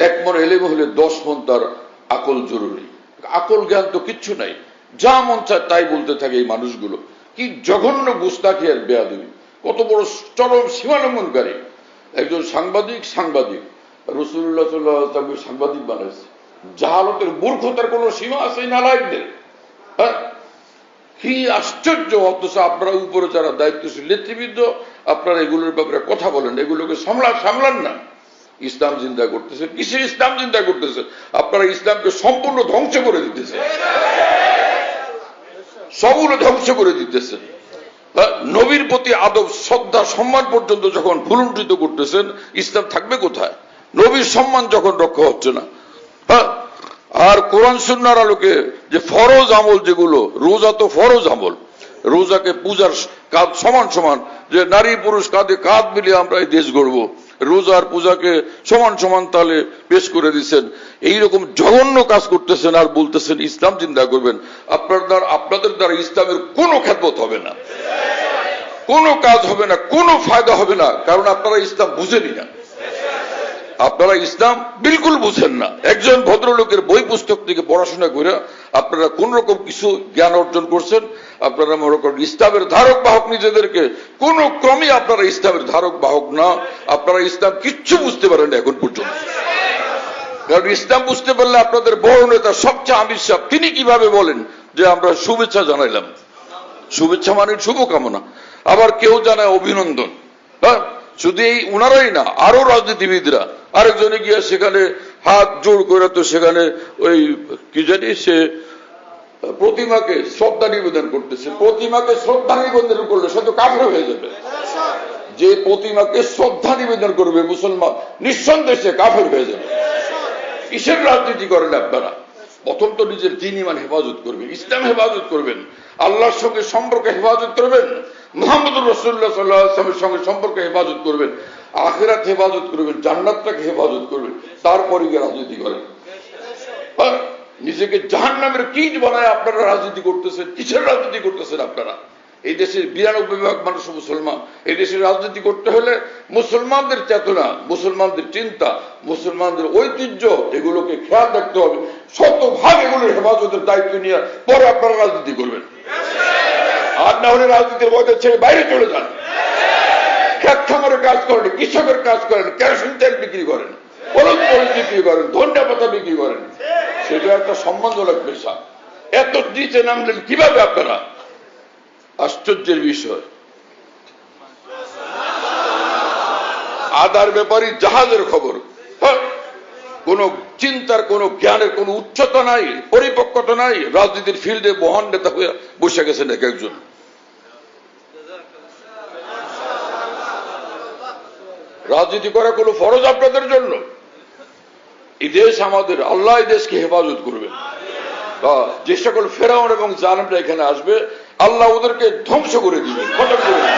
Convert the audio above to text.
এক মন এলেম হলে 10 মন তার আকল জরুরি। আকল জ্ঞান তো কিচ্ছু নাই, যা মন চায় তাই বলতে থাকে এই মানুষগুলো। কি জঘন্য গুস্তাখি আর বেয়াদবি, কত বড় চরম সীমালঙ্ঘনকারী। একজন সাংবাদিক রাসূলুল্লাহ সাল্লাল্লাহু আলাইহি ওয়াসাল্লাম সাংবাদিক বানাইছে। জাহালতের মূর্খতার কোন সীমা আছে নালায়েকদের? হ্যাঁ, কি আশ্চর্য। অথচ আপনারা উপরে যারা দায়িত্বশীল নেতৃবৃন্দ, আপনারা এগুলোর ব্যাপারে কথা বলেন, এগুলোকে সামলান না। ইসলাম চিন্তা করতেছেন, কিসের ইসলাম চিন্তা করতেছেন? আপনারা ইসলামকে সম্পূর্ণ ধ্বংস করে দিতেছেন, সবগুলো ধ্বংস করে দিতেছেন। নবীর প্রতি আদব শ্রদ্ধা সম্মান পর্যন্ত যখন ভুলুণ্ঠিত করতেছেন, ইসলাম থাকবে কোথায়? নবীর সম্মান যখন রক্ষা হচ্ছে না। আর কোরআন সুন্নাহর আলোকে যে ফরজ আমল, যেগুলো রোজা তো ফরজ আমল, রোজাকে পূজার কাজ সমান সমান, যে নারী পুরুষ কাঁধে কাঁধ মিলিয়ে আমরা এই দেশ গড়বো, রোজার পূজাকে সমান সমান তাহলে পেশ করে দিচ্ছেন। এইরকম জঘন্য কাজ করতেছেন আর বলতেছেন ইসলাম চিন্তা করবেন। আপনাদের দ্বারা ইসলামের কোনো খেদমত হবে না, কোনো কাজ হবে না, কোনো ফায়দা হবে না, কারণ আপনারা ইসলাম বুঝেনি না। আপনারা ইসলাম বিলকুল বুঝেন না। একজন ভদ্রলোকের বই পুস্তক থেকে পড়াশোনা করে আপনারা কোন রকম কিছু জ্ঞান অর্জন করছেন। আপনারা মনে করেন ইসলামের ধারক বাহক নিজেদেরকে, কোন ক্রমে আপনারা ইসলামের ধারক বাহক না। আপনারা ইসলাম কিচ্ছু বুঝতে পারেন এখন পর্যন্ত। কারণ ইসলাম বুঝতে পারলে আপনাদের বড় নেতা সবচেয়ে আমির সাহেব, তিনি কিভাবে বলেন যে আমরা শুভেচ্ছা জানাইলাম? শুভেচ্ছা মানে শুভকামনা, আবার কেউ জানায় অভিনন্দন। হ্যাঁ, শুধু এই উনারাই না, আরো রাজনীতিবিদরা আরেকজনে গিয়ে সেখানে হাত জোড় করে, তো সেখানে ওই কি জানি সে প্রতিমাকে শ্রদ্ধা নিবেদন করতেছে। প্রতিমাকে শ্রদ্ধা নিবেদন করলে সে তো কাফের হয়ে যাবে। যে প্রতিমাকে শ্রদ্ধা নিবেদন করবে মুসলমান, নিঃসন্দেহে কাফের হয়ে যাবে। কিসের রাজনীতি করেন আপনারা? প্রথম তো নিজের দ্বীন ঈমান হেফাজত করবেন, ইসলাম হেফাজত করবেন, আল্লাহর সঙ্গে সম্পর্ক হেফাজত করবেন, মুহাম্মদুর রাসূলুল্লাহ সাল্লাল্লাহু আলাইহি ওয়াসাল্লামের সঙ্গে সম্পর্ক হেফাজত করবেন, আখিরাত হেফাজত করবেন, জান্নাতটাকে হেফাজত করবেন, তারপরে গিয়ে রাজনীতি করেন। নিজেকে জাহান্নামের কীট বানায় আপনারা রাজনীতি করতেছেন। কিসের রাজনীতি করতেছেন আপনারা? এই দেশের 92% মানুষ মুসলমান। এই দেশের রাজনীতি করতে হলে মুসলমানদের চেতনা, মুসলমানদের চিন্তা, মুসলমানদের ঐতিহ্য, এগুলোকে খেয়াল রাখতে হবে। শতভাগ এগুলোর হেফাজতের দায়িত্ব নিয়ে পরে আপনারা রাজনীতি করবেন। আর না হলে রাজনীতির মধ্যে ছেড়ে বাইরে চলে যান। খেত খামারের কাজ করেন, কৃষকের কাজ করেন, কেরোসিন তেল বিক্রি করেন, হলুদ মরিচ বিক্রি করেন, ধনিয়া পাতা বিক্রি করেন। সেটা একটা সম্মানজনক পেশা। এত নিচে নামলেন কিভাবে আপনারা? আশ্চর্যের বিষয়। আদার ব্যাপারী জাহাজের খবর, কোন চিন্তার, কোন জ্ঞানের কোন উচ্চতা নাই, পরিপক্কতা নাই। রাজনীতির ফিল্ডে মহান নেতা হয়ে বসে গেছেন এক একজন। রাজনীতি করা কোনো ফরজ আপনাদের জন্য? এই দেশ আমাদের, আল্লাহ এই দেশকে হেফাজত করবেন। যে সকল ফেরাউন এবং জালেমরা এখানে আসবে, আল্লাহ ওদেরকে ধ্বংস করে দিবেন, খতম করে দিবেন।